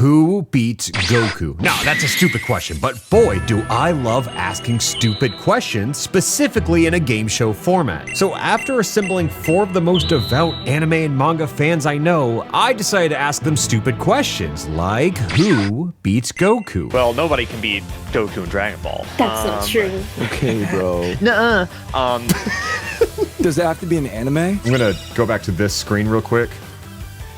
Who beats Goku? Now, that's a stupid question, but boy, do I love asking stupid questions, specifically in a game show format. So after assembling 4 of the most devout anime and manga fans I know, I decided to ask them stupid questions, like who beats Goku? Well, nobody can beat Goku in Dragon Ball. That's not true. Okay, bro. Nuh-uh. Does it have to be an anime? I'm gonna go back to this screen real quick.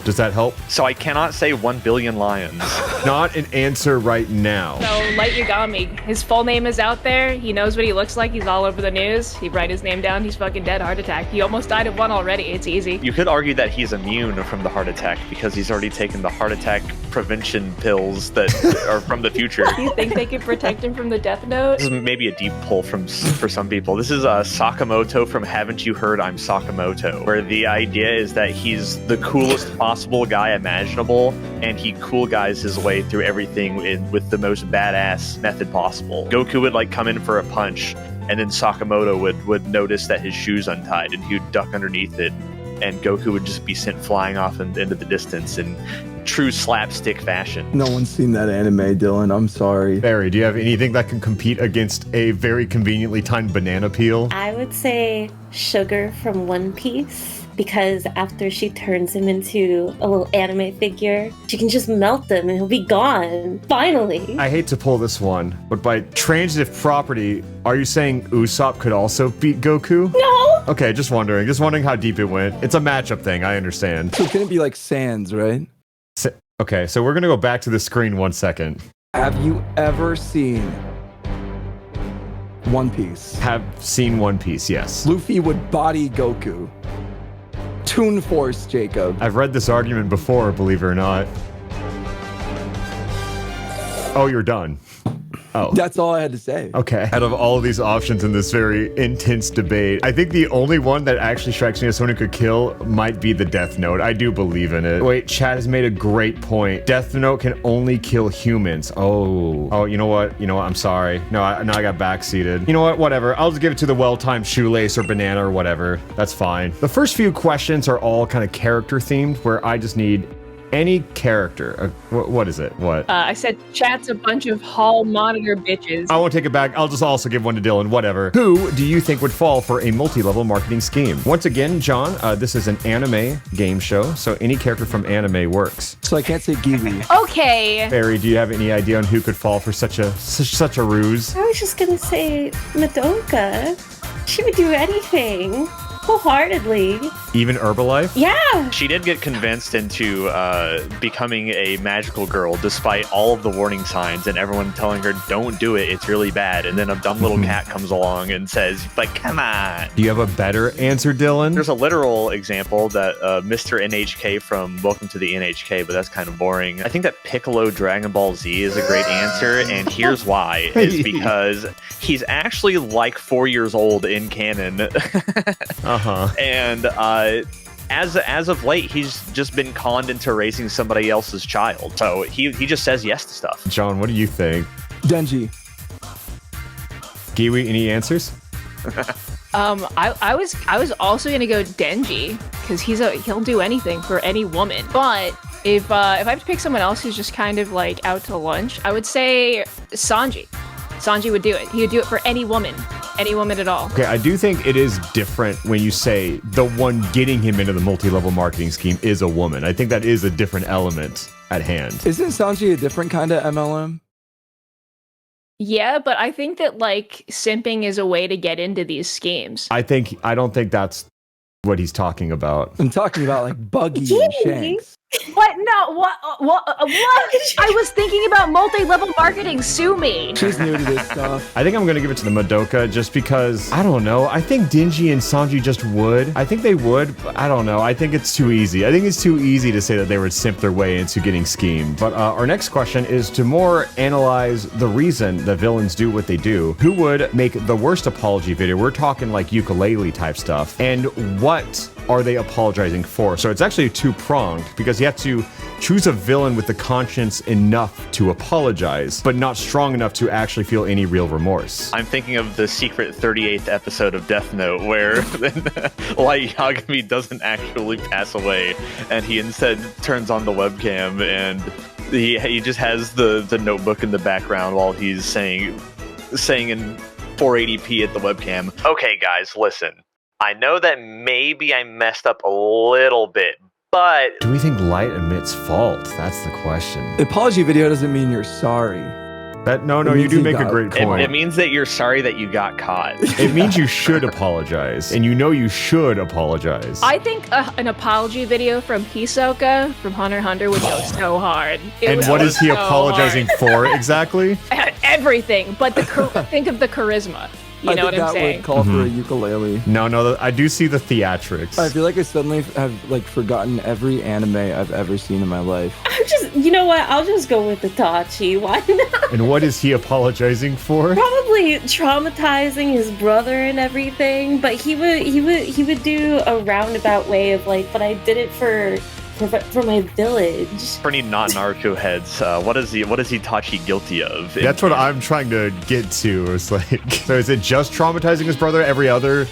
Does that help? So I cannot say 1 billion lions. Not an answer right now. So, Light Yagami, his full name is out there. He knows what he looks like. He's all over the news. He write his name down. He's fucking dead. Heart attack. He almost died of one already. It's easy. You could argue that he's immune from the heart attack because he's already taken the heart attack prevention pills that are from the future. You think they could protect him from the Death Note? This is maybe a deep pull for some people. This is Sakamoto from Haven't You Heard I'm Sakamoto, where the idea is that he's the coolest possible guy imaginable, and he cool guys his way through everything with the most badass method possible. Goku would like come in for a punch, and then Sakamoto would notice that his shoe's untied, and he would duck underneath it, and Goku would just be sent flying off into the distance in true slapstick fashion. No one's seen that anime, Dylan. I'm sorry. Barry, do you have anything that can compete against a very conveniently timed banana peel? I would say Sugar from One Piece. Because after she turns him into a little anime figure, she can just melt him and he'll be gone. Finally. I hate to pull this one, but by transitive property, are you saying Usopp could also beat Goku? No! Okay, just wondering how deep it went. It's a matchup thing, I understand. So can it be like Sans, right? Okay, so we're gonna go back to the screen 1 second. Have you ever seen One Piece? Have seen One Piece, yes. Luffy would body Goku. Toon Force, Jacob. I've read this argument before, believe it or not. Oh, you're done. Oh. That's all I had to say. Okay. Out of all of these options in this very intense debate, I think the only one that actually strikes me as someone who could kill might be the Death Note. I do believe in it. Wait, Chad has made a great point. Death Note can only kill humans. Oh, you know what? I'm sorry. No, I got backseated. You know what? Whatever. I'll just give it to the well-timed shoelace or banana or whatever. That's fine. The first few questions are all kind of character themed, where I just need any character. What is it? What? I said chat's a bunch of hall monitor bitches. I won't take it back. I'll just also give one to Dylan. Whatever. Who do you think would fall for a multi-level marketing scheme? Once again, John, this is an anime game show, so any character from anime works. So I can't say Giwi. Okay. Barry, do you have any idea on who could fall for such a ruse? I was just gonna say Madoka. She would do anything. Wholeheartedly. Even Herbalife? Yeah. She did get convinced into becoming a magical girl despite all of the warning signs and everyone telling her, don't do it, it's really bad. And then a dumb little cat comes along and says, but come on. Do you have a better answer, Dylan? There's a literal example that Mr. NHK from Welcome to the NHK, but that's kind of boring. I think that Piccolo Dragon Ball Z is a great answer, and here's why. Is because he's actually like 4 years old in canon. And as of late, he's just been conned into raising somebody else's child. So he just says yes to stuff. John, what do you think? Denji. Giwi, any answers? I was also gonna go Denji because he'll do anything for any woman. But if I have to pick someone else who's just kind of like out to lunch, I would say Sanji. Sanji would do it. He would do it for any woman at all. Okay, I do think it is different when you say the one getting him into the multi-level marketing scheme is a woman. I think that is a different element at hand. Isn't Sanji a different kind of MLM? Yeah, but I think that like simping is a way to get into these schemes. I don't think that's what he's talking about. I'm talking about like Buggy and Shanks. What? No, what? I was thinking about multi-level marketing. Sue me. She's new to this stuff. I think I'm going to give it to the Madoka just because, I don't know, I think Denji and Sanji just would. I think they would, but I don't know. I think it's too easy. I think it's too easy to say that they would simp their way into getting schemed. But our next question is to more analyze the reason the villains do what they do. Who would make the worst apology video? We're talking like ukulele type stuff. And what are they apologizing for? So it's actually two-pronged because you have to choose a villain with the conscience enough to apologize, but not strong enough to actually feel any real remorse. I'm thinking of the secret 38th episode of Death Note where Light Yagami doesn't actually pass away and he instead turns on the webcam and He just has the notebook in the background while he's saying in 480p at the webcam. Okay, guys, listen. I know that maybe I messed up a little bit, but Do we think light emits fault? That's the question. The apology video doesn't mean you're sorry. No, It you means do he make a got great it point. means that you're sorry that you got caught. It means you should apologize, and you should apologize. I think an apology video from Hisoka from Hunter x Hunter would go so hard. It And would what go is he so apologizing for exactly? hard. Everything, but think of the charisma. You know what I'm that saying? would call for a ukulele. No, I do see the theatrics. I feel like I suddenly have like forgotten every anime I've ever seen in my life. You know what? I'll just go with Itachi. Why not? And what is he apologizing for? Probably traumatizing his brother and everything, but he would do a roundabout way of like, but I did it for my village. For any non-Naruto heads, what is Itachi guilty of? That's what I'm trying to get to. It's like, so is it just traumatizing his brother? Every other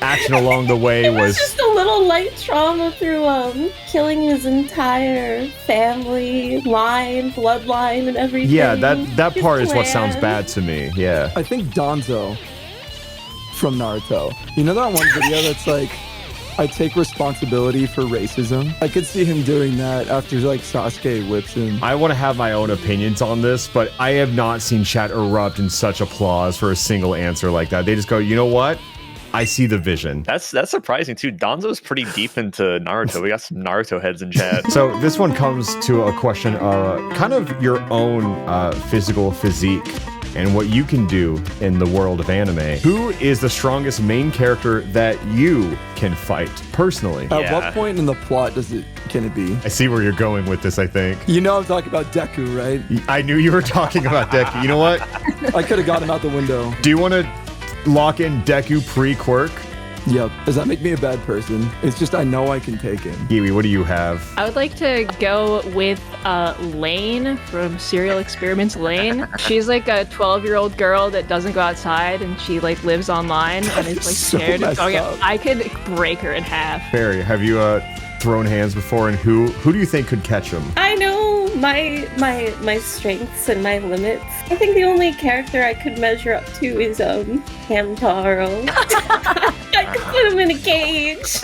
action along the way It was was just a little light trauma through killing his entire family bloodline and everything. yeah. That His part is what sounds clan. bad to me. Yeah. I think Danzo from Naruto. You know that one video that's like, I take responsibility for racism? I could see him doing that after like Sasuke whips him. I want to have my own opinions on this, but I have not seen chat erupt in such applause for a single answer like that. They just go, you know what? I see the vision. That's surprising too. Danzo's pretty deep into Naruto. We got some Naruto heads in chat. So this one comes to a question of kind of your own physical physique and what you can do in the world of anime. Who is the strongest main character that you can fight personally? At what point in the plot can it be? I see where you're going with this, I think. You know I'm talking about Deku, right? I knew you were talking about Deku. You know what? I could have got him out the window. Do you want to lock in Deku pre-quirk? Yep. Does that make me a bad person? It's just I know I can take him. Kiwi, what do you have? I would like to go with Lane from Serial Experiments Lane. She's like a 12-year-old girl that doesn't go outside and she like lives online and is like So scared of messed going up. out. I could break her in half. Barry, have you thrown hands before, and who do you think could catch him? I know my strengths and my limits. I think the only character I could measure up to is Hamtaro. I could put him in a cage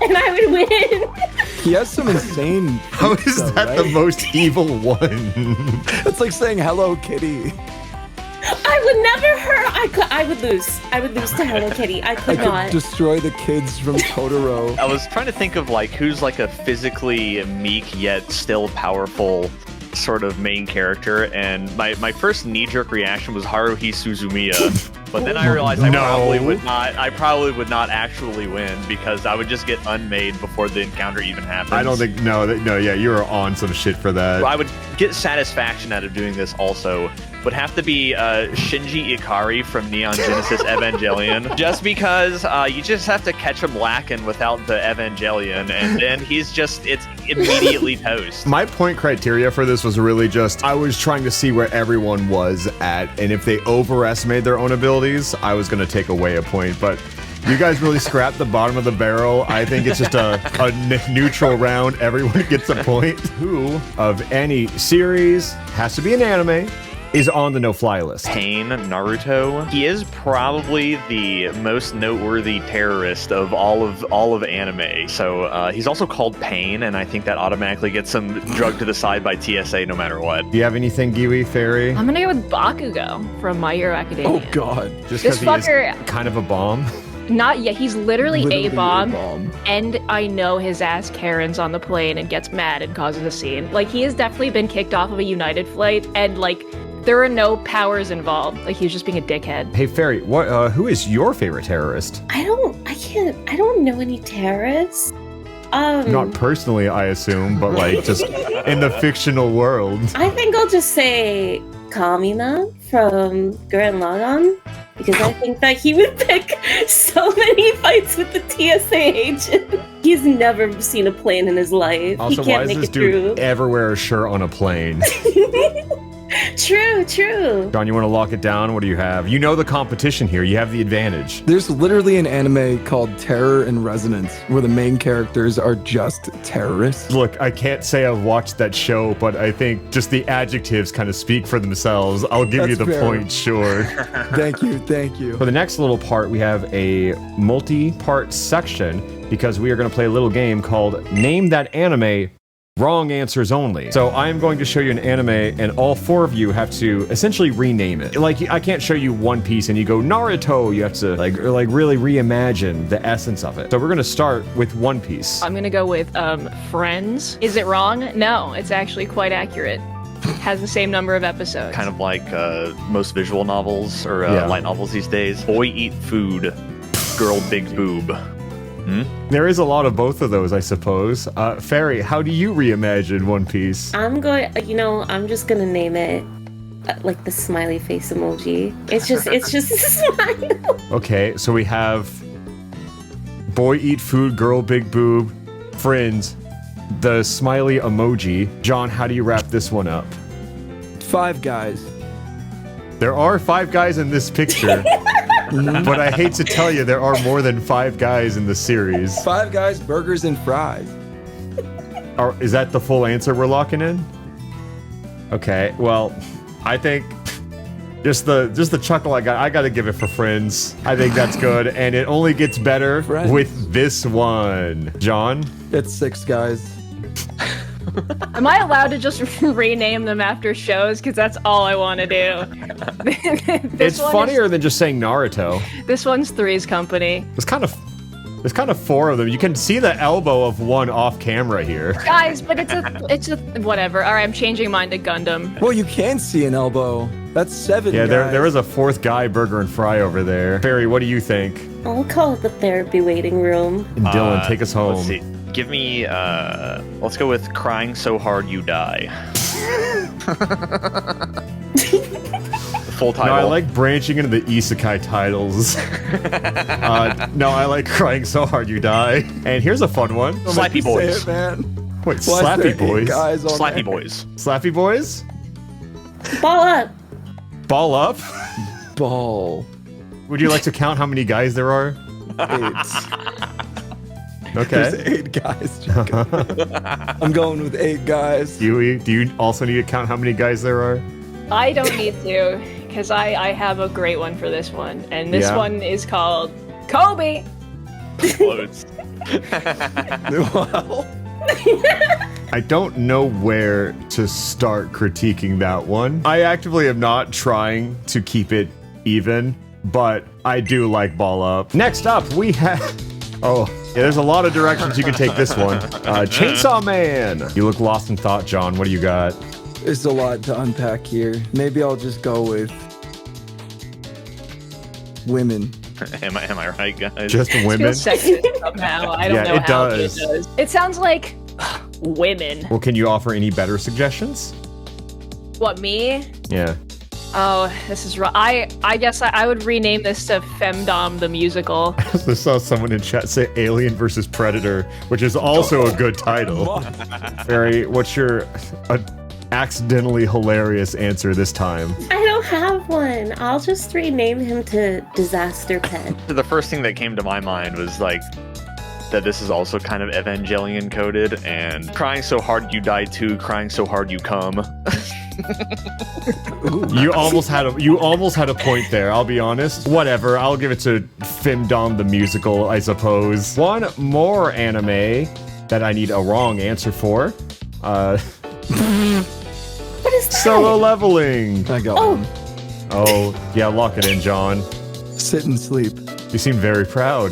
and I would win. He has some insane. How feats, is though, that right? the most evil one? It's like saying Hello Kitty. I would never hurt. I would lose. I would lose to Hello Kitty. I I could could not. destroy the kids from Totoro. I was trying to think of like who's like a physically meek yet still powerful sort of main character, and my first knee-jerk reaction was Haruhi Suzumiya. But then I realized I probably would not actually win because I would just get unmade before the encounter even happens. I don't think yeah, you were on some shit for that. I would get satisfaction out of doing this also. Would have to be Shinji Ikari from Neon Genesis Evangelion. Just because you just have to catch him lacking without the Evangelion, and then it's immediately toast. My point criteria for this was really just I was trying to see where everyone was at, and if they overestimated their own abilities, I was going to take away a point. But you guys really scrapped the bottom of the barrel. I think it's just a neutral round. Everyone gets a point. Who of any series, has to be an anime, is on the no-fly list? Pain, Naruto. He is probably the most noteworthy terrorist of all of anime. So he's also called Pain, and I think that automatically gets him drugged to the side by TSA no matter what. Do you have anything, Giwi, Fairy? I'm gonna go with Bakugo from My Hero Academia. Oh God. Just This because he is fucker- kind of a bomb? Not yet. He's literally a bomb. A-bomb. And I know his ass Karen's on the plane and gets mad and causes a scene. Like, he has definitely been kicked off of a United flight, and like, there are no powers involved. Like, he was just being a dickhead. Hey, Fairy, who is your favorite terrorist? I don't know any terrorists. Not personally, I assume, but like just in the fictional world. I think I'll just say Kamina from Gurren Lagann, because I think that he would pick so many fights with the TSA agent. He's never seen a plane in his life. Also, he can't why is make this it dude through. ever wear a shirt on a plane? True, true. John, you want to lock it down? What do you have? You know the competition here. You have the advantage. There's literally an anime called Terror and Resonance where the main characters are just terrorists. Look, I can't say I've watched that show, but I think just the adjectives kind of speak for themselves. I'll give you That's the fair. point, sure. Thank you, thank you. For the next little part, we have a multi-part section because we are going to play a little game called Name That Anime, Wrong Answers Only. So I am going to show you an anime and all four of you have to essentially rename it. Like, I can't show you One Piece and you go Naruto. You have to like really reimagine the essence of it. So we're going to start with One Piece. I'm gonna go with Friends. Is it wrong? No, it's actually quite accurate. Has the same number of episodes. Kind of like most visual novels or Yeah. light novels these days. Boy eat food, girl big boob. There is a lot of both of those, I suppose. Fairy, how do you reimagine One Piece? I'm just gonna name it like the smiley face emoji. It's just a smile. Okay, so we have Boy Eat Food, Girl Big Boob, Friends, the smiley emoji. John, how do you wrap this one up? 5 guys. There are 5 guys in this picture, but I hate to tell you, there are more than 5 guys in the series. 5 guys, burgers and fries. Is that the full answer we're locking in? Okay, well, I think just the chuckle I gotta give it for Friends. I think that's good, and it only gets better Friends. with this one. John? It's 6 guys. Am I allowed to just rename them after shows? Because that's all I want to do. It's funnier than just saying Naruto. This one's Three's Company. There's kind of 4 of them. You can see the elbow of one off camera here. Guys, but it's a whatever. All right, I'm changing mine to Gundam. Well, you can see an elbow. That's 7 Yeah, guys. there is a 4th guy, Burger and Fry, over there. Barry, what do you think? I'll call it the therapy waiting room. And Dylan, take us home. Let's see. Give me, let's go with Crying So Hard You Die. Full title. No, I like branching into the Isekai titles. No, I like Crying So Hard You Die. And here's a fun one. Slappy Say Boys. it, man. Wait, Why is there Slappy 8 Boys? guys on Slappy there? Boys. Slappy Boys? Ball up. Ball up? Ball. Would you like to count how many guys there are? 8. Okay. There's 8 guys. Jacob. I'm going with 8 guys. Do you also need to count how many guys there are? I don't need to, because I have a great one for this one. And this Yeah. one is called Kobe. Explodes. Well, I don't know where to start critiquing that one. I actively am not trying to keep it even, but I do like Ball Up. Next up, we have... Oh, yeah, there's a lot of directions you can take this one. Chainsaw Man. You look lost in thought, John. What do you got? there's a lot to unpack here. Maybe I'll just go with women. Am I right, guys? Just It women? feels sexist somehow. I don't Yeah, know it how does. it does. It sounds like women. Well, can you offer any better suggestions? What, me? Yeah. Oh, this is rough. I guess I would rename this to Femdom the Musical. I saw someone in chat say Alien versus Predator, which is also a good title. Barry, what's your accidentally hilarious answer this time? I don't have one. I'll just rename him to Disaster Pet. The first thing that came to my mind was like that this is also kind of Evangelion coded, and crying so hard you die too, crying so hard you come. You almost had a point there, I'll be honest. Whatever, I'll give it to Femdom the Musical, I suppose. One more anime that I need a wrong answer for. What is that? Solo Leveling. I got Oh. one. Oh, yeah, lock it in, John. Sit and sleep. You seem very proud.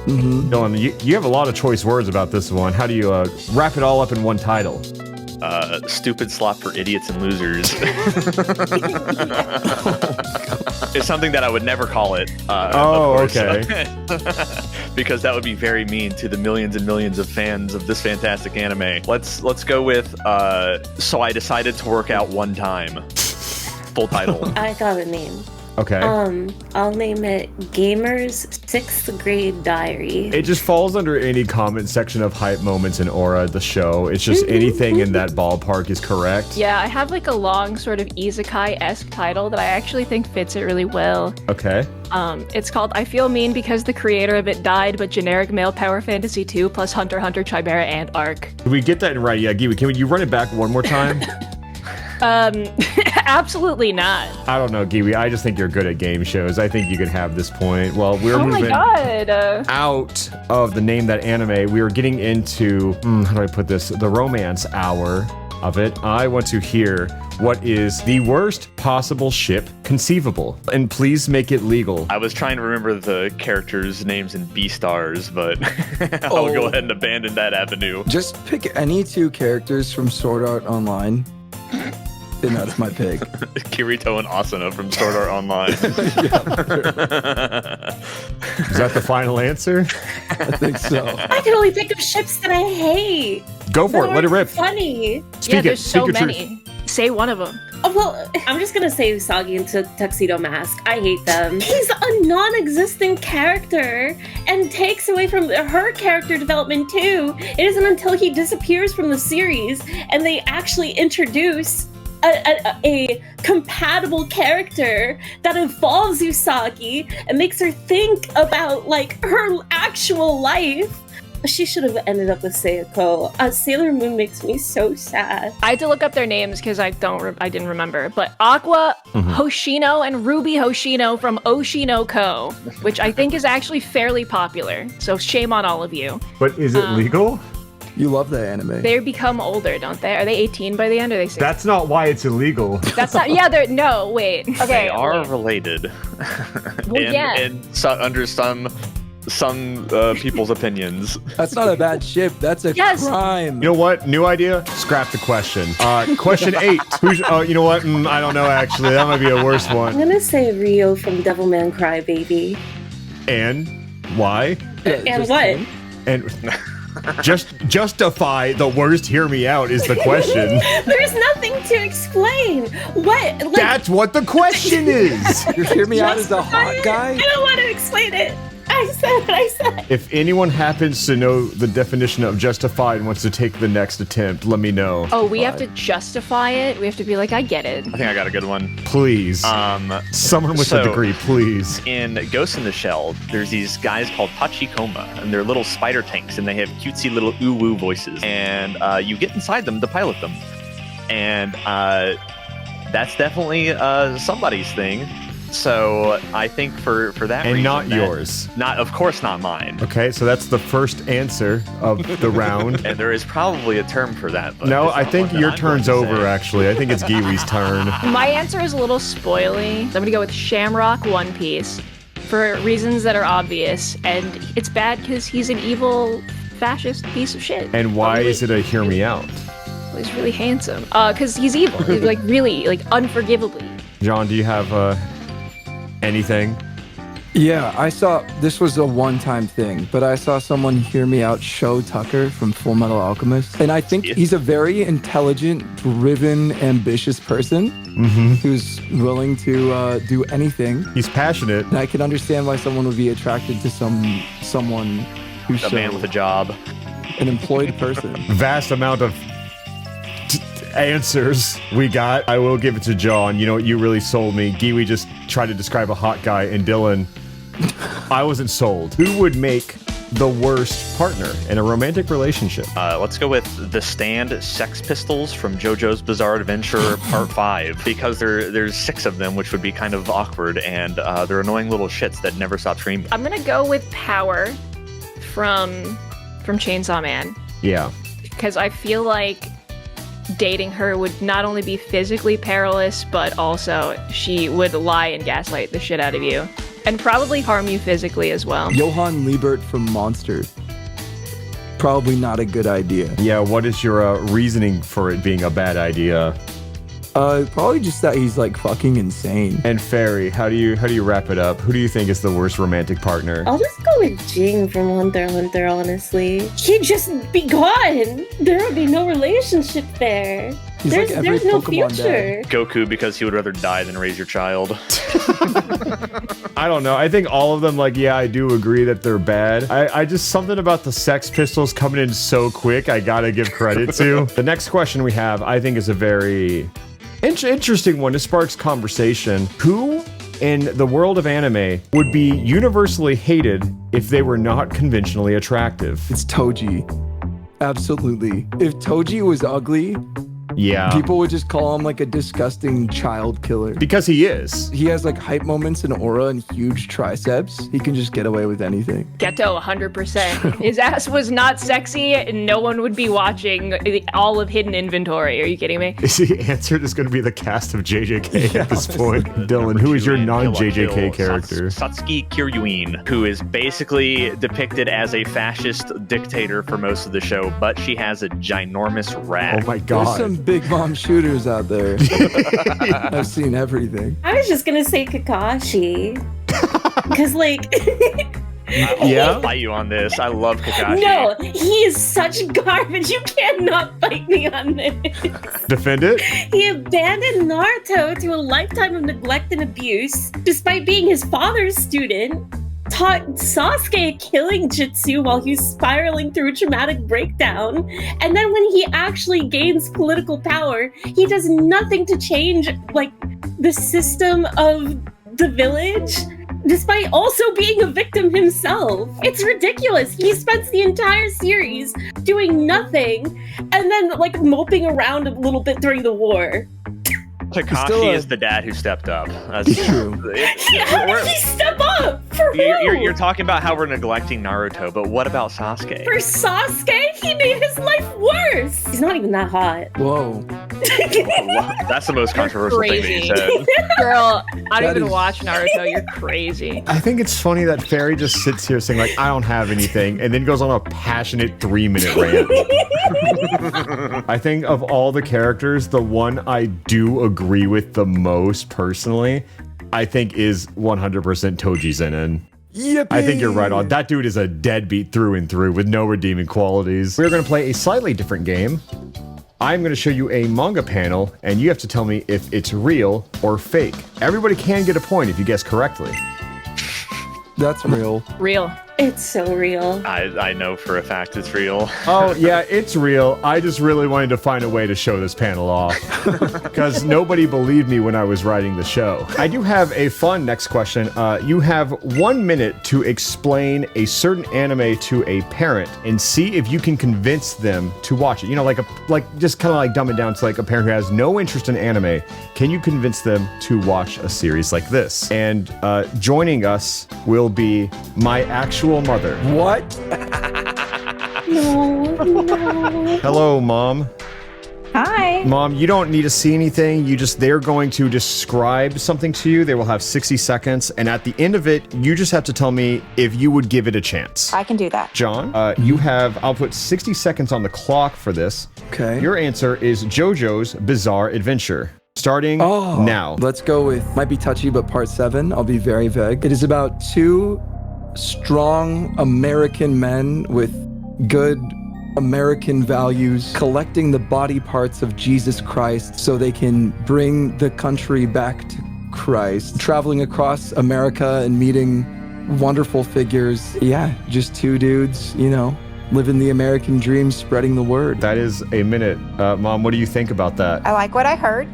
Dylan, you have a lot of choice words about this one. How do you wrap it all up in one title? Stupid slop for idiots and losers. It's something that I would never call it. Oh, of course. okay. Because that would be very mean to the millions and millions of fans of this fantastic anime. Let's go with So I Decided to Work Out One Time. Full title. I got a name. Okay. I'll name it Gamer's 6th Grade Diary. It just falls under any comment section of hype moments in Aura, the show. It's just anything in that ballpark is correct. Yeah, I have like a long sort of Isekai-esque title that I actually think fits it really well. Okay. It's called I Feel Mean Because the Creator of It Died, but Generic Male Power Fantasy 2 plus Hunter x Hunter Chimera and Arc. Did we get that right? Yeah, Giwi, can you run it back one more time? Absolutely not. I don't know, Giwi. I just think you're good at game shows. I think you could have this point. Well, we're Oh my moving god. out of the Name That Anime. We are getting into, how do I put this? The romance hour of it. I want to hear what is the worst possible ship conceivable. And please make it legal. I was trying to remember the characters' names in Beastars, but I'll go ahead and abandon that avenue. Just pick any 2 characters from Sword Art Online, and that's my pick. Kirito and Asuna from Sword Art Online. Is that the final answer? I think so. I can only think of ships that I hate. Go for it. That Let it aren't rip. Funny. Yeah, there's so Speak your many. Say one of them. Oh, well, I'm just gonna say Usagi into Tuxedo Mask. I hate them. He's a non-existent character and takes away from her character development too. It isn't until he disappears from the series and they actually introduce a compatible character that involves Usagi and makes her think about like her actual life. She should have ended up with Seiko. Sailor Moon makes me so sad. I had to look up their names because I didn't remember. But Aqua Hoshino and Ruby Hoshino from Oshino Ko, which I think is actually fairly popular. So shame on all of you. But is it legal? You love that anime. They become older, don't they? Are they 18 by the end? Or are they 16? That's not why it's illegal. That's not. Yeah, they're no. Wait. Okay. They are wait. related. Well, yeah. And under some people's opinions. That's not a bad ship. That's a Yes. crime. You know what? New idea? Scrap the question. Question 8. Who's? Oh, you know what? I don't know. Actually, that might be a worse I'm one. gonna say Rio from Devilman Crybaby. And why? Yeah, And just- what? And just justify the worst. Hear me out is the question. There's nothing to explain. What? Like, That's what the question is. You hear me out as a hot guy? I don't want to explain it. I said what I said. If anyone happens to know the definition of justified and wants to take the next attempt, let me know. Oh, we have to justify it. We have to be like, I get it. I think I got a good one. Please. Someone with a so- degree, please. In Ghost in the Shell, there's these guys called Tachikoma, and they're little spider tanks, and they have cutesy little ooh-woo voices. And you get inside them to pilot them. And that's definitely somebody's thing. So I think for that And reason, not that- yours. Of course not mine. Okay, so that's the first answer of the round. And there is probably a term for that. But No, it's I not think one that your I'm turn's going to over, say. actually. I think it's Giwi's turn. My answer is a little spoily. So I'm gonna go with Shamrock One Piece for reasons that are obvious, and it's bad because he's an evil fascist piece of shit. And why is it a hear me out? He's really handsome. Because he's evil. He's like really, like unforgivably. John, do you have anything? Yeah, I saw, this was a one-time thing, but I saw someone hear me out, Show Tucker from Full Metal Alchemist. And I think he's a very intelligent, driven, ambitious person who's willing to do anything. He's passionate. And I can understand why someone would be attracted to someone who's A man with a job. an employed person. Vast amount of answers we got. I will give it to John. You know what? You really sold me. Giwi just tried to describe a hot guy, and Dylan, I wasn't sold. Who would make the worst partner in a romantic relationship? Let's go with the Stand Sex Pistols from JoJo's Bizarre Adventure Part 5, because there's 6 of them, which would be kind of awkward, and they're annoying little shits that never stop screaming. I'm gonna go with Power from Chainsaw Man, Yeah. because I feel like dating her would not only be physically perilous, but also she would lie and gaslight the shit out of you. And probably harm you physically as well. Johann Liebert from Monster. Probably not a good idea. Yeah, what is your reasoning for it being a bad idea? Probably just that he's like fucking insane. And Fairy, how do you wrap it up? Who do you think is the worst romantic partner? I'll just go with Jing from Hunter x Hunter, honestly. He'd just be gone. There would be no relationship there. He's like every there's no Pokemon future. dad. Goku, because he would rather die than raise your child. I don't know. I think all of them, like, yeah, I do agree that they're bad. I just, something about the Sex Pistols coming in so quick, I gotta give credit to. The next question we have, I think, is a very interesting one. It sparks conversation. Who in the world of anime would be universally hated if they were not conventionally attractive? It's Toji. Absolutely. If Toji was ugly, Yeah. people would just call him like a disgusting child killer. Because he is. He has like hype moments and aura and huge triceps. He can just get away with anything. Ghetto, 100%. His ass was not sexy, and no one would be watching all of Hidden Inventory. Are you kidding me? Is the answer just going to be the cast of JJK at this point? Dylan, who is your non-JJK character? Satsuki Kiryuin, who is basically depicted as a fascist dictator for most of the show, but she has a ginormous rat. Oh my There's god. some big mom shooters out there. I've seen everything. I was just gonna say Kakashi. Because, like, I'll fight you on this. I love Kakashi. no, he is such garbage. You cannot fight me on this. Defend it? He abandoned Naruto to a lifetime of neglect and abuse, despite being his father's student. Taught Sasuke killing jutsu while he's spiraling through a traumatic breakdown. And then when he actually gains political power, he does nothing to change, like, the system of the village, despite also being a victim himself. It's ridiculous. He spends the entire series doing nothing and then, like, moping around a little bit during the war. Kakashi is the dad who stepped up. That's true. How did he step up? For who? You're talking about how we're neglecting Naruto, but what about Sasuke? For Sasuke, he made his life worse. He's not even that hot. Whoa. That's the most controversial thing that you said. Girl, I don't That even is- watch Naruto. You're crazy. I think it's funny that Fairy just sits here saying, like, I don't have anything, and then goes on a passionate 3-minute rant. I think of all the characters, the one I do agree with the most personally, I think is 100% Toji Zenin. Yippee! I think you're right on. That dude is a deadbeat through and through with no redeeming qualities. We're going to play a slightly different game. I'm going to show you a manga panel, and you have to tell me if it's real or fake. Everybody can get a point if you guess correctly. That's real. Real. It's so real. I know for a fact it's real. Oh, yeah, it's real. I just really wanted to find a way to show this panel off because nobody believed me when I was writing the show. I do have a fun next question. You have 1 minute to explain a certain anime to a parent and see if you can convince them to watch it. You know, like just kind of like dumb it down to like a parent who has no interest in anime. Can you convince them to watch a series like this? And joining us will be my actual mother. What? No. Hello, Mom. Hi. Mom, you don't need to see anything. They're going to describe something to you. They will have 60 seconds. And at the end of it, you just have to tell me if you would give it a chance. I can do that. John, I'll put 60 seconds on the clock for this. Okay. Your answer is JoJo's Bizarre Adventure. Starting now. Let's go with, might be touchy, but part 7. I'll be very vague. It is about 2 strong American men with good American values collecting the body parts of Jesus Christ so they can bring the country back to Christ. Traveling across America and meeting wonderful figures. Yeah, just 2 dudes, you know, living the American dream, spreading the word. That is a minute. Mom, what do you think about that? I like what I heard.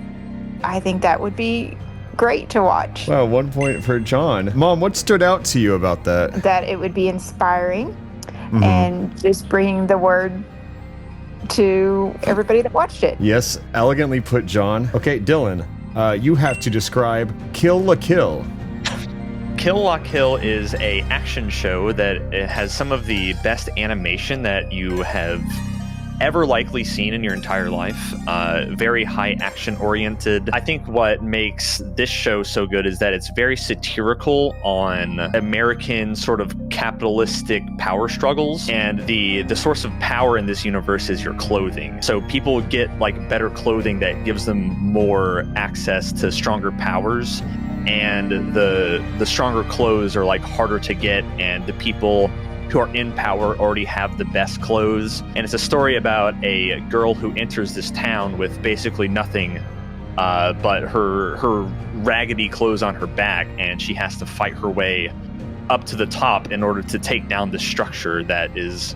I think that would be great to watch. Wow, 1 point for John. Mom, what stood out to you about that? That it would be inspiring and just bringing the word to everybody that watched it. Yes, elegantly put, John. Okay, Dylan, you have to describe Kill la Kill. Kill la Kill is a action show that it has some of the best animation that you have ever likely seen in your entire life. Very high action oriented. I think what makes this show so good is that it's very satirical on American sort of capitalistic power struggles, and the source of power in this universe is your clothing. So people get like better clothing that gives them more access to stronger powers, and the stronger clothes are like harder to get, and the people who are in power already have the best clothes. And it's a story about a girl who enters this town with basically nothing but her raggedy clothes on her back, and she has to fight her way up to the top in order to take down the structure that is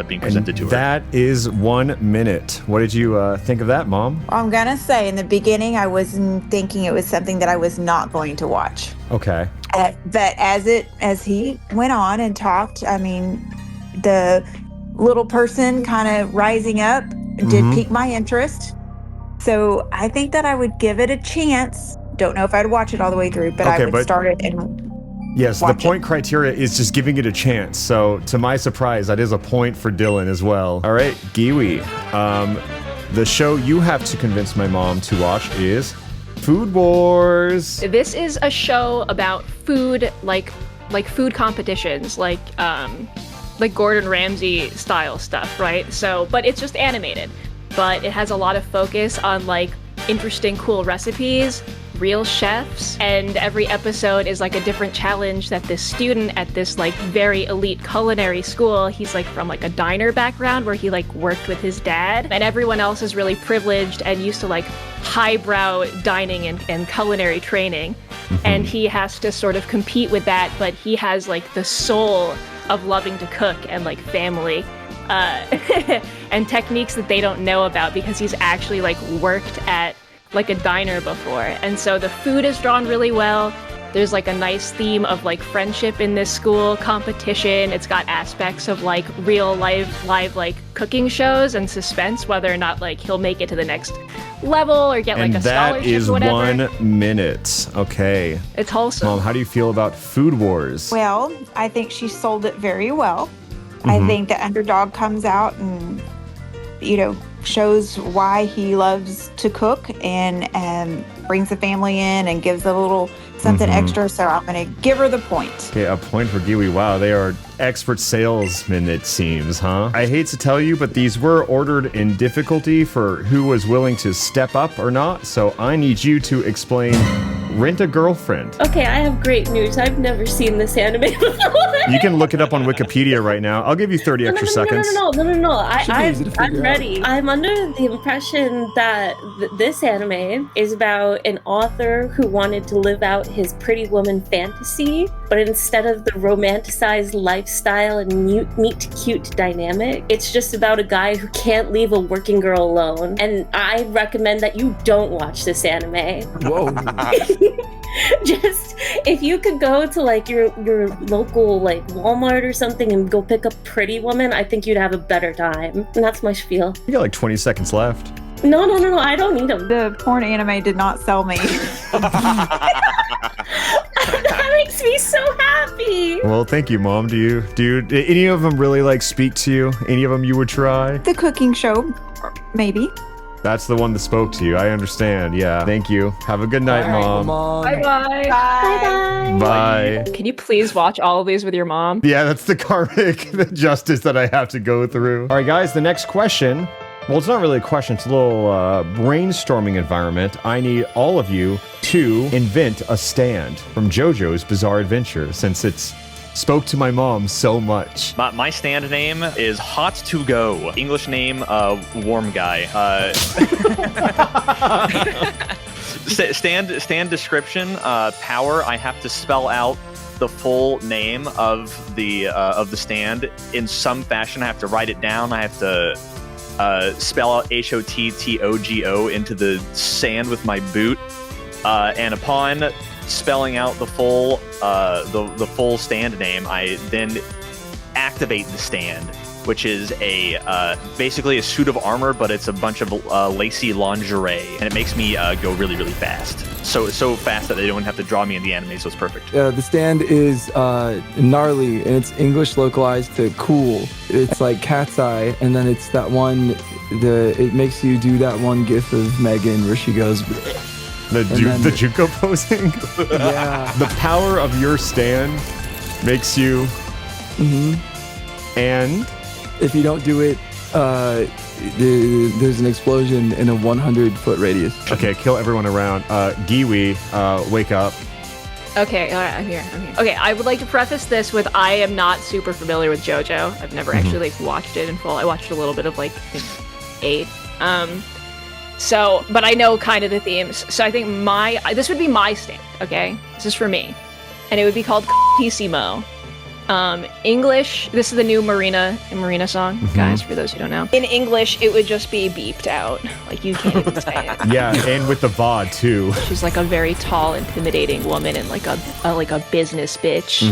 being presented to her. That is 1 minute. What did you think of that, Mom? I'm gonna say in the beginning, I was thinking it was something that I was not going to watch. Okay. But as he went on and talked, I mean, the little person kind of rising up did pique my interest. So I think that I would give it a chance. Don't know if I'd watch it all the way through, but I would start it and yes, the point criteria is just giving it a chance. So to my surprise, that is a point for Dylan as well. All right, Giwi. The show you have to convince my mom to watch is Food Wars. This is a show about food, like food competitions, like Gordon Ramsay style stuff, right? So, but it's just animated. But it has a lot of focus on like interesting, cool recipes, real chefs, and every episode is like a different challenge that this student at this like very elite culinary school, he's like from like a diner background where he like worked with his dad, and everyone else is really privileged and used to like highbrow dining and culinary training. And he has to sort of compete with that, but he has like the soul of loving to cook and like family and techniques that they don't know about because he's actually like worked at like a diner before. And so the food is drawn really well. There's like a nice theme of like friendship in this school, competition. It's got aspects of like real live like cooking shows and suspense, whether or not like he'll make it to the next level or get like a scholarship or whatever. And that is 1 minute. Okay. It's wholesome. Mom, how do you feel about Food Wars? Well, I think she sold it very well. I think the underdog comes out and, shows why he loves to cook and brings the family in and gives a little something extra. So I'm going to give her the point. Okay, a point for Giwi. Wow, they are expert salesmen, it seems, huh? I hate to tell you, but these were ordered in difficulty for who was willing to step up or not. So I need you to explain Rent a Girlfriend. Okay, I have great news. I've never seen this anime before. You can look it up on Wikipedia right now. I'll give you 30 extra seconds. No. I'm ready. I'm under the impression that this anime is about an author who wanted to live out his pretty woman fantasy, but instead of the romanticized lifestyle and meet cute dynamic, it's just about a guy who can't leave a working girl alone. And I recommend that you don't watch this anime. Whoa. Just if you could go to like your local like Walmart or something and go pick up Pretty Woman, I think you'd have a better time. And that's my spiel. You got like 20 seconds left. No, I don't need them. The porn anime did not sell me. That makes me so happy. Well, thank you, Mom. Do any of them really like speak to you? Any of them you would try? The cooking show, maybe. That's the one that spoke to you. I understand. Yeah. Thank you. Have a good night, Mom. Bye-bye. Bye. Bye. Can you please watch all of these with your mom? Yeah, that's the karmic justice that I have to go through. All right, guys, the next question. Well, it's not really a question. It's a little brainstorming environment. I need all of you to invent a stand from JoJo's Bizarre Adventure, since it's spoke to my mom so much. My stand name is Hot to Go. English name, Warm Guy. Stand description, power. I have to spell out the full name of the stand in some fashion. I have to write it down. I have to spell out HOTTOGO into the sand with my boot, and upon spelling out the full stand name, I then activate the stand, which is basically a suit of armor, but it's a bunch of lacy lingerie, and it makes me go really, really fast. So fast that they don't have to draw me in the anime, so it's perfect. The stand is gnarly, and it's English localized to cool. It's like Cat's Eye, and then it's that one. It makes you do that one gif of Megan where she goes. The Juco posing? Yeah. The power of your stand makes you... And? If you don't do it, there's an explosion in a 100-foot radius. Okay, kill everyone around. Giwi, wake up. Okay, all right, I'm here. Okay, I would like to preface this with I am not super familiar with JoJo. I've never actually watched it in full. I watched a little bit of 8. So, but I know kind of the themes. So I think this would be my stand. Okay, this is for me, and it would be called Pissimo. English, this is the new Marina song, guys, for those who don't know. In English, it would just be beeped out. Like, you can't even say it. Yeah, and with the VOD, too. She's like a very tall, intimidating woman in like a business bitch,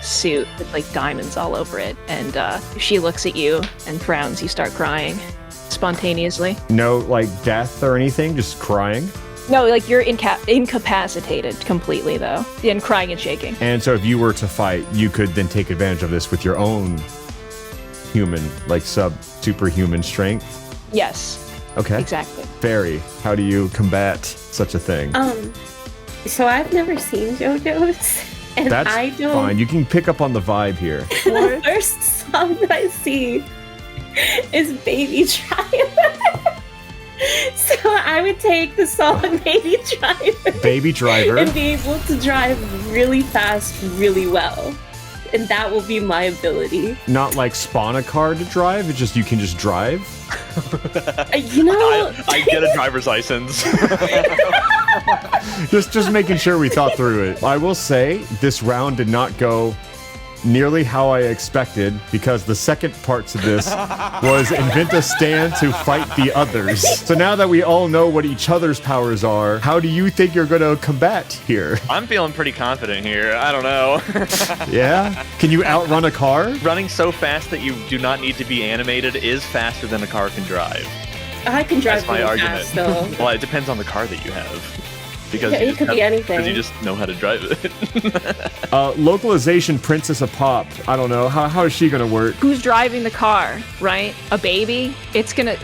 suit with diamonds all over it. And if she looks at you and frowns, you start crying spontaneously. No, death or anything, just crying? No, you're incapacitated completely, though, and crying and shaking. And so if you were to fight, you could then take advantage of this with your own human, superhuman strength? Yes. Okay. Exactly. Fairy, how do you combat such a thing? So I've never seen JoJo's, and That's I don't... fine. You can pick up on the vibe here. The first song that I see is Baby Driver. So I would take the song Baby Driver. Baby Driver. And be able to drive really fast, really well. And that will be my ability. Not spawn a car to drive, it's just you can just drive? I get a driver's license. just making sure we thought through it. I will say, this round did not go nearly how I expected, because the second part to this was invent a stand to fight the others. So now that we all know what each other's powers are, how do you think you're going to combat here? I'm feeling pretty confident here. I don't know. Yeah? Can you outrun a car? Running so fast that you do not need to be animated is faster than a car can drive. I can drive That's my really argument. fast, though. Well, it depends on the car that you have. Because it could be anything. Because you just know how to drive it. Localization Princess of Pop. I don't know. How is she gonna work? Who's driving the car, right? A baby? It's gonna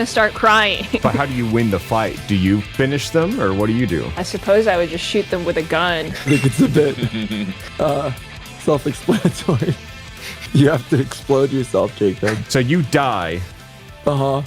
start crying. But how do you win the fight? Do you finish them, or what do you do? I suppose I would just shoot them with a gun. I think it's a bit self-explanatory. You have to explode yourself, Jacob. So you die. Uh-huh.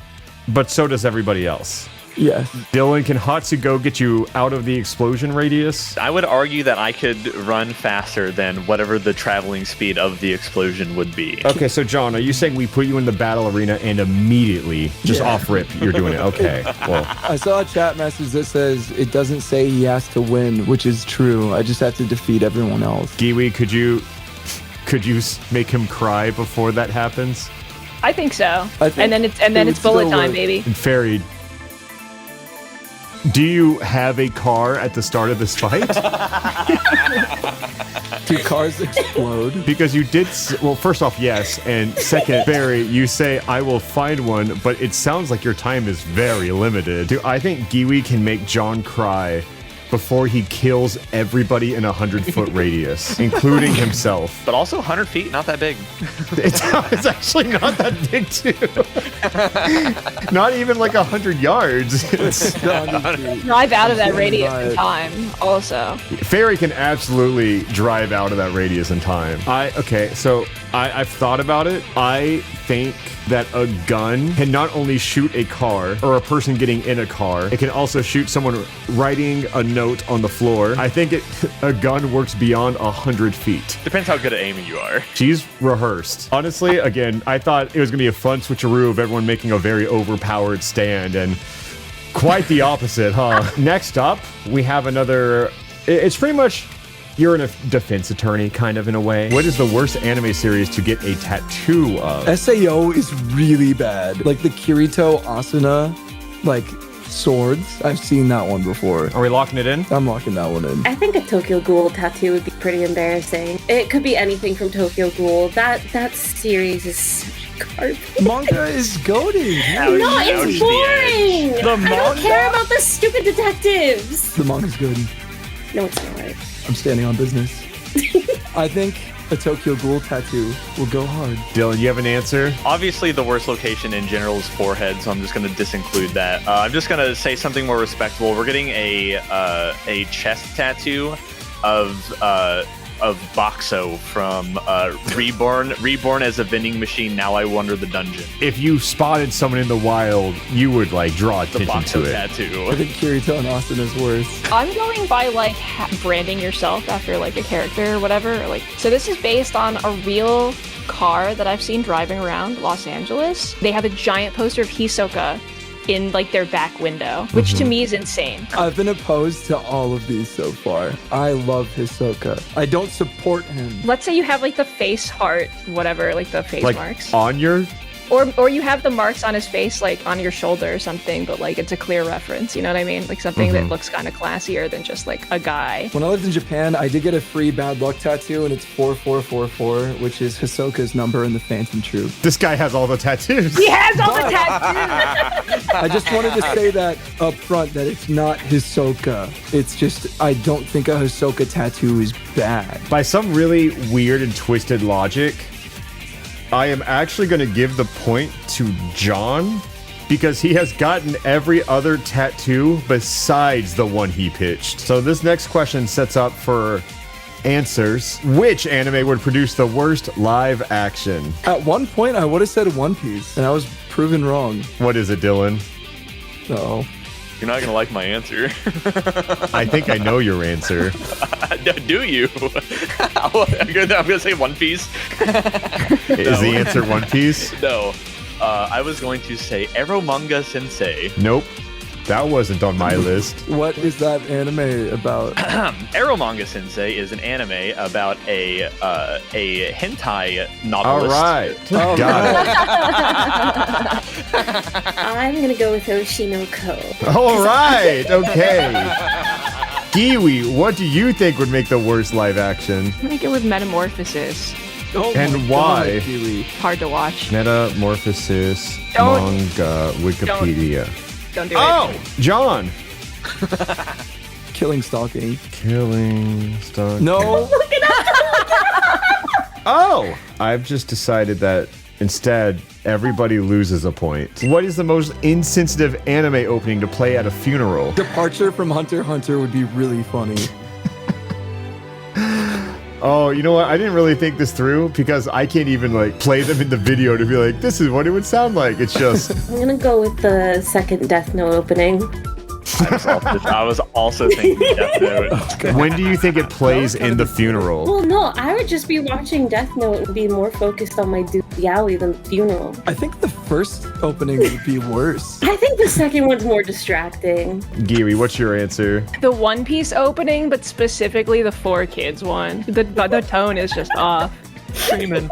But so does everybody else. Yes. Dylan, can Hatsugo get you out of the explosion radius? I would argue that I could run faster than whatever the traveling speed of the explosion would be. Okay, so John, are you saying we put you in the battle arena and immediately, just off rip, you're doing it? Okay, well. I saw a chat message that says it doesn't say he has to win, which is true. I just have to defeat everyone else. Giwi, could you make him cry before that happens? I think so. And then it's bullet time, baby. And Fairy, do you have a car at the start of this fight? Do cars explode? Because you did, well, first off, yes. And second, Barry, you say, I will find one, but it sounds like your time is very limited. I think Giwi can make John cry before he kills everybody in a 100-foot radius, including himself. But also 100 feet, not that big. It's actually not that big, too. Not even 100 yards. It's drive out of that radius in time, also. Fairy can absolutely drive out of that radius in time. I've thought about it. I think that a gun can not only shoot a car or a person getting in a car, it can also shoot someone writing a note on the floor. I think a gun works beyond 100 feet. Depends how good at aiming you are. She's rehearsed. Honestly, again, I thought it was going to be a fun switcheroo of everyone making a very overpowered stand, and quite the opposite, huh? Next up, we have another... It's pretty much... You're a defense attorney, kind of, in a way. What is the worst anime series to get a tattoo of? SAO is really bad. The Kirito Asuna, swords. I've seen that one before. Are we locking it in? I'm locking that one in. I think a Tokyo Ghoul tattoo would be pretty embarrassing. It could be anything from Tokyo Ghoul. That series is such garbage. Manga is goated. No, it's boring. The manga? I don't care about the stupid detectives. The manga's good. No, it's not. I'm standing on business. I think a Tokyo Ghoul tattoo will go hard. Dylan, you have an answer? Obviously, the worst location in general is forehead, so I'm just going to disinclude that. I'm just going to say something more respectable. We're getting a chest tattoo of of Boxo from Reborn as a vending machine. Now I wonder the dungeon. If you spotted someone in the wild, you would like draw The attention Boxo to it. tattoo. I think Kirito and Austin is worse. I'm going by like branding yourself after like a character or whatever. Like, so this is based on a real car that I've seen driving around Los Angeles. They have a giant poster of Hisoka in like their back window, which to me is insane. I've been opposed to all of these so far. I love Hisoka. I don't support him. Let's say you have like the face heart, whatever, like the face Like marks. on your Or you have the marks on his face, like on your shoulder or something, but like it's a clear reference. You know what I mean? Like something that looks kind of classier than just like a guy. When I lived in Japan, I did get a free bad luck tattoo, and it's 4444, which is Hisoka's number in the Phantom Troop. This guy has all the tattoos. He has all the tattoos. I just wanted to say that up front, that it's not Hisoka. It's just, I don't think a Hisoka tattoo is bad. By some really weird and twisted logic, I am actually going to give the point to John because he has gotten every other tattoo besides the one he pitched. So this next question sets up for answers. Which anime would produce the worst live action? At one point, I would have said One Piece, and I was proven wrong. What is it, Dylan? So, You're not gonna like my answer. I think I know your answer. Do you? I'm gonna say One Piece. Is the answer One Piece? No. I was going to say Eromanga Sensei. Nope. That wasn't on my list. what is that anime about? Eromanga Sensei is an anime about a hentai All novelist. right. Oh, Got I'm gonna go with Oshinoko. it. All right. Okay. Giwi, what do you think would make the worst live action? I'm gonna go with Metamorphosis. Oh And my why? God, Kiwi. Hard to watch. Metamorphosis, Don't- manga, Wikipedia. Don't do Oh, it. John. Killing Stalking. Killing stuff. No. Oh, I've just decided that instead everybody loses a point. What is the most insensitive anime opening to play at a funeral? Departure from Hunter x Hunter would be really funny. Oh, you know what? I didn't really think this through because I can't even like play them in the video to be like, this is what it would sound like. It's just I'm gonna go with the second Death Note opening. I was also thinking Death Note. when do you think it plays in the funeral? Well, no, I would just be watching Death Note and be more focused on my dude Yaoi than the funeral. I think the first opening would be worse. I think the second one's more distracting. Giri, what's your answer? The One Piece opening, but specifically the 4Kids one. The tone is just off. Screaming.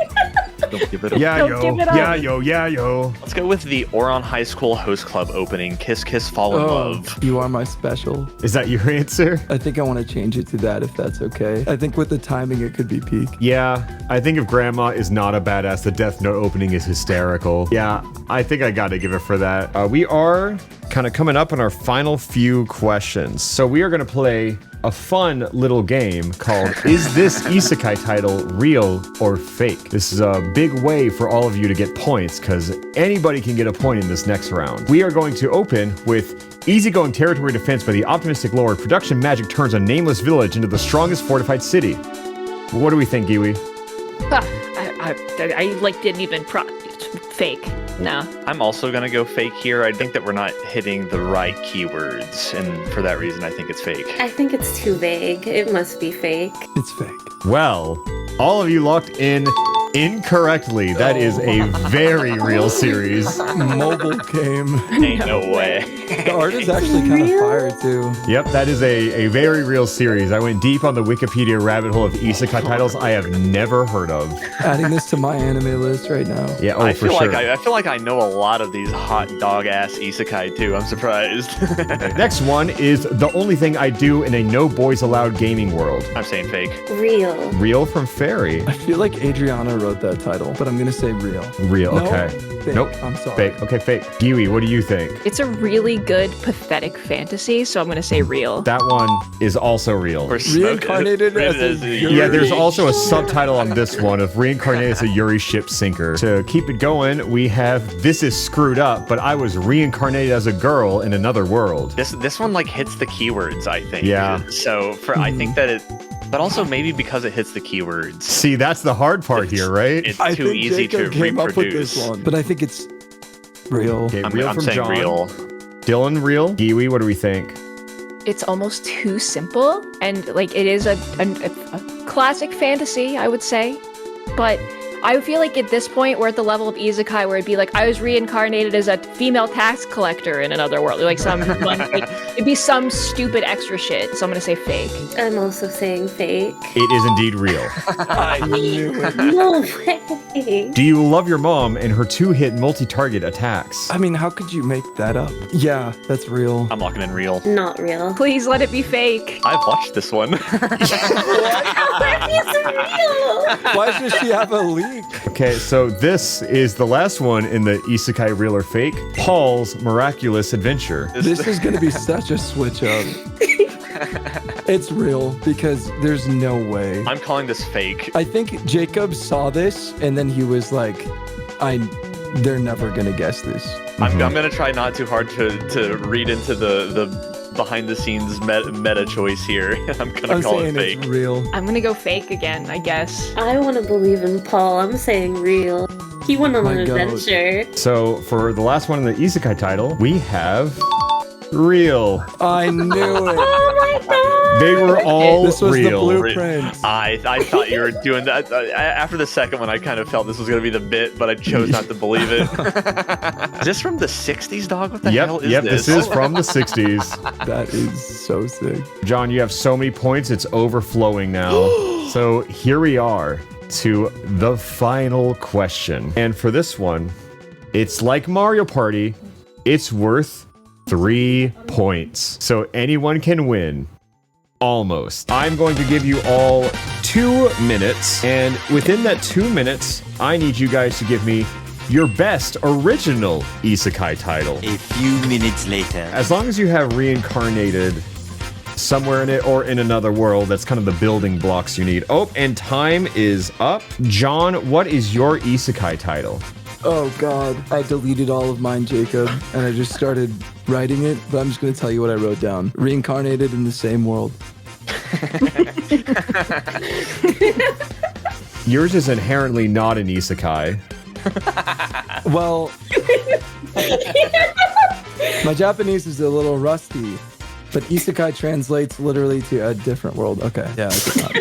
Don't give it up. Yeah, Don't yo. give it up. Yeah, yo. Yeah, yo. Let's go with the Oron High School Host Club opening. Kiss, kiss, fall in love. You are my special. Is that your answer? I think I want to change it to that if that's okay. I think with the timing, it could be peak. Yeah, I think if Grandma is not a badass, the Death Note opening is hysterical. Yeah, I think I gotta give it for that. We are kind of coming up on our final few questions. So we are gonna play a fun little game called Is This Isekai Title Real or Fake? This is a big way for all of you to get points because anybody can get a point in this next round. We are going to open with easygoing territory defense by the optimistic lord. Production magic turns a nameless village into the strongest fortified city. What do we think, Giwi? I like didn't even fake. No. I'm also gonna go fake here. I think that we're not hitting the right keywords, and for that reason, I think it's fake. I think it's too vague. It must be fake. It's fake. Well, all of you locked in incorrectly. That is a very real series. Mobile game. Ain't no way. The art is actually kind of fire too. Yep, that is a very real series. I went deep on the Wikipedia rabbit hole of isekai titles I have never heard of. Adding this to my anime list right now. Yeah, I for feel sure. like I feel like I know a lot of these hot dog ass isekai too. I'm surprised. Next one is the only thing I do in a no boys allowed gaming world. I'm saying fake. Real. Real from Fairy. I feel like Adriana wrote that title, but I'm gonna say real. Real, No, okay. fake. Nope. I'm sorry. Fake. Okay, fake. Giwi, what do you think? It's a really good, pathetic fantasy, so I'm gonna say real. That one is also real. Or smoke- Reincarnated as a Yuri. Yeah, there's also a subtitle on this one of Reincarnated as a Yuri ship sinker. To keep it going, we have This Is Screwed Up, but I was reincarnated as a girl in another world. This one like hits the keywords, I think. Yeah. So I think that But also maybe because it hits the keywords. See, that's the hard part here, right? It's I too think easy Jacob to came up with reproduce. this one, but I think it's real. Okay, I'm, real I'm from saying John. real. Dylan, real. Giwi, what do we think? It's almost too simple, and like it is a classic fantasy, I would say. But I feel like at this point we're at the level of Isekai where it'd be like I was reincarnated as a female tax collector in another world, like it'd be some stupid extra shit. So I'm gonna say fake. I'm also saying fake. It is indeed real. I knew it. No way. Do you love your mom and her 2-hit multi-target attacks? I mean, how could you make that up? Yeah, that's real. I'm locking in real. Not real. Please let it be fake. I've watched this one. It's real. Why does she have a leak? Okay, so this is the last one in the Isekai Real or Fake, Paul's Miraculous Adventure. This is going to be such a switch up. It's real because there's no way. I'm calling this fake. I think Jacob saw this and then he was like, they're never going to guess this. I'm gonna try not too hard to read into the behind the scenes meta choice here. I'm gonna call it saying fake. it's real. I'm gonna go fake again, I guess. I want to believe in Paul. I'm saying real. He went on My an God. adventure. So for the last one in the Isekai title, we have real. I knew it. Oh my god! They were all This was real. the blueprint. I thought you were doing that. After the second one, I kind of felt this was gonna be the bit, but I chose not to believe it. Is this from the 60s, dog? What the hell is Yep, this? this is from the 60s. That is so sick. John, you have so many points, it's overflowing now. So here we are to the final question. And for this one, it's like Mario Party. It's worth 3 points. So anyone can win. Almost. I'm going to give you all 2 minutes. And within that 2 minutes, I need you guys to give me your best original Isekai title. A few minutes later. As long as you have reincarnated somewhere in it or in another world, that's kind of the building blocks you need. Oh, and time is up. John, what is your Isekai title? Oh God, I deleted all of mine, Jacob, and I just started writing it, but I'm just going to tell you what I wrote down. Reincarnated in the same world. Yours is inherently not an Isekai. Well, my Japanese is a little rusty, but Isekai translates literally to a different world. Okay, yeah, it's not.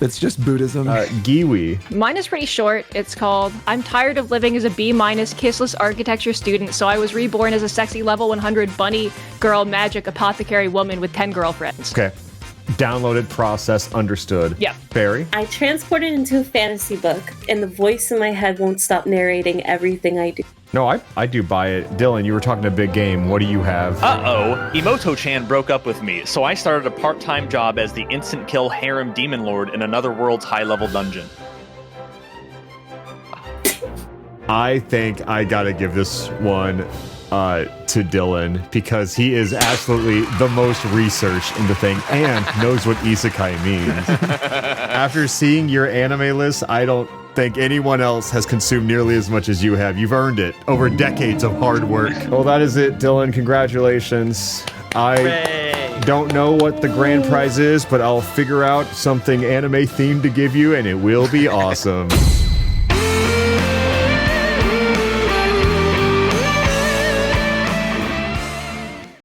It's just Buddhism. Giwi. Mine is pretty short. It's called I'm tired of living as a B- kissless architecture student, so I was reborn as a sexy level 100 bunny girl magic apothecary woman with 10 girlfriends. Okay. Downloaded, processed, understood. Yeah. Barry? I transported into a fantasy book, and the voice in my head won't stop narrating everything I do. No, I do buy it. Dylan, you were talking a big game. What do you have? Uh-oh, Emoto-chan broke up with me, so I started a part-time job as the instant kill harem demon lord in another world's high-level dungeon. I think I gotta give this one to Dylan because he is absolutely the most researched in the thing and knows what isekai means. After seeing your anime list, I don't think anyone else has consumed nearly as much as you have. You've earned it over decades of hard work. Well, that is it, Dylan. Congratulations. I don't know what the grand prize is, but I'll figure out something anime themed to give you, and it will be awesome.